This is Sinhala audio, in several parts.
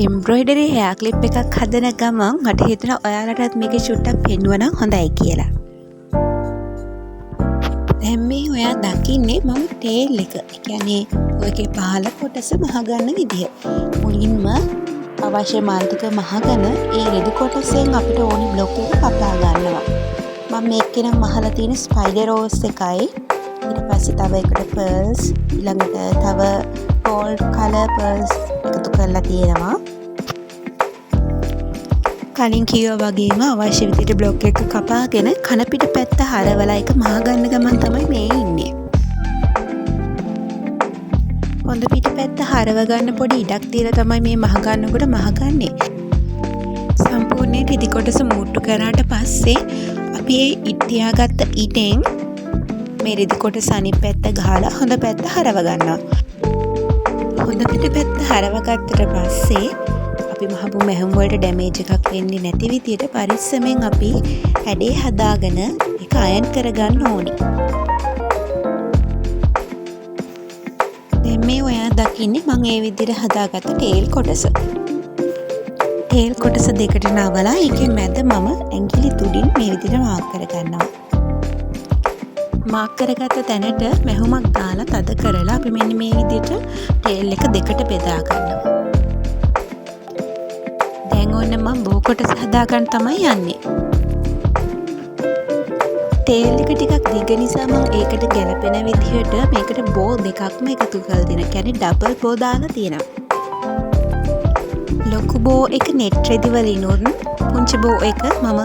එම්බ්‍රොයිඩරි හෙයා ක්ලිප් එකක් හදන ගමන් මට හිතුණා ඔයාලටත් මේකේ චුට්ටක් පෙන්වුවා නම් හොඳයි කියලා. දැන් මේ ඔයා දකින්නේ මම ටේල් එක. ඒ කියන්නේ ඔයගේ පහළ කොටස මහගන්න විදිය. මුලින්ම අවශ්‍ය මාන්තික මහගන ඒ රෙදි කොටසෙන් අපිට ඕනි බ්ලොක් එක කපා ගන්නවා. මම මේකේ නම් මහලා තියෙන ස්පයිඩර් රෝස් එකයි. ඊට පස්සේ තව එකට පර්ල්ස් ඊළඟට තව gold color pearls එකතු කරලා තියෙනවා. කලින් කිව්වා වගේම අවශ්‍ය විදිහට බ්ලොක් එක කපාගෙන කන පිට පැත්ත හරවලා එක මහ ගන්න ගමන් තමයි මේ ඉන්නේ. හොඳ පිට පැත්ත හරව ගන්න පොඩි ඉඩක් දීලා තමයි මේ මහ ගන්නකොට මහ ගන්නෙ. සම්පූර්ණයෙන් රෙදි කොටස මූට්ටු කරාට පස්සේ අපි ඒ තියාගත්ත ඉඩෙන් මේ රෙදි කොටස අනිත් පැත්ත ගහලා හොඳ පැත්ත හරව ගන්නවා. හොඳ පිට පැත්ත හරවගත්තට පස්සේ අපි මහපු මැහුම් වලට ඩැමේජ් එකක් වෙන්නේ නැති විදියට පරිස්සමෙන් අපි හැඩේ හදාගෙන ඒක අයන් කරගන්න ඕනි. දැන් මේ ඔයා දකින්නේ මම ඒ විදියට හදාගත්ත ටේල් කොටස. ටේල් කොටස දෙකට නවලා ඒකේ මැද මම ඇඟිලි තුඩින් මේ විදියට මාක් කරගන්නවා. මාක් කරගත්ත තැනට මැහුමක් දාලා තද කරලා අපි මෙන්න මේ විදිහට ටේල් එක දෙකට බෙදා ගන්නවා. දැන් ඔන්න මම බෝ කොටස හදාගන්න තමයි යන්නේ. ටේල් එක ටිකක් දිග නිසා මම ඒකට ගැලපෙන විදිහට මේකට බෝ දෙකක්ම එකතු කරලා දෙනවා. කියන්නේ ඩබල් බෝ දාලා තියෙනවා. ලොකු බෝ එක නෙට් රෙදි වලින් පුංචි බෝ එක මම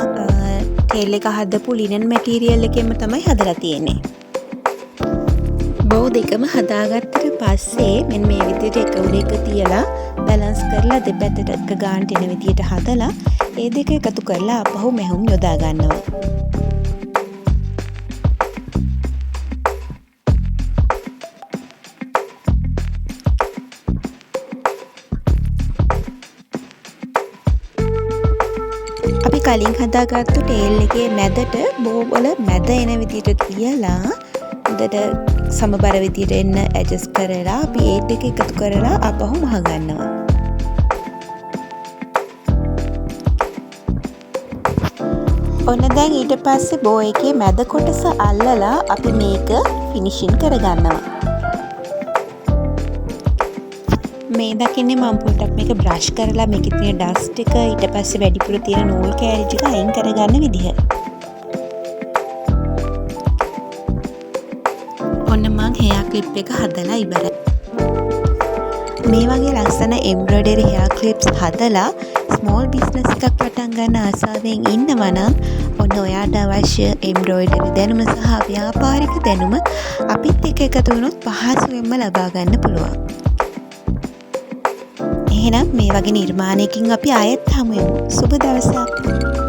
ටේල් එක හදපු ලිනන් මැටීරියල් එකෙන්ම තමයි හදලා තියෙන්නේ. බෝ දෙකම හදාගත්තට පස්සේ මෙන්න මේ විදිහට එක උඩ එක තියලා බැලන්ස් කරලා දෙපැත්තට එක ගානට එන විදිහට හදලා ඒ දෙක එකතු කරලා අපහු මැහුම් යොදා ගන්නවා. අපි කලින් හදාගත්තු ටේල් එකේ මැදට බෝ වල මැද එන විදිහට තියලා හොඳට සමබර විදිහට එන්න ඇඩ්ජස්ට් කරලා අපි ඒ දෙක එකතු කරලා අපහු මහ ගන්නවා. ඔන්න දැන් ඊට පස්සේ බෝ එකේ මැද කොටස අල්ලලා අපි මේක ෆිනිෂින් කරගන්නවා. මේ දකින්නේ මම පොඩ්ඩක් මේක බ්‍රෂ් කරලා මේකේ තියෙන ඩස්ට් එක ඊට පස්සේ වැඩිපුර තියෙන නූල් කෑලි ටික අයින් කරගන්න විදිහ. ඔන්න මම හෙයා ක්ලිප් එක හදලා ඉවරයි. මේ වගේ ලස්සන එම්බ්‍රොයිඩරි හෙයා ක්ලිප්ස් හදලා ස්මෝල් බිස්නස් එකක් පටන් ගන්න ආසාවෙන් ඉන්නවා නම් ඔන්න ඔයාට අවශ්‍ය එම්බ්‍රොයිඩරි දැනුම සහ ව්‍යාපාරික දැනුම අපිත් එක්ක එකතු වුණොත් පහසුවෙන්ම ලබා ගන්න පුළුවන්. එහෙනම් මේ වගේ නිර්මාණයකින් අපි ආයෙත් හමු වෙමු. සුබ දවසක්.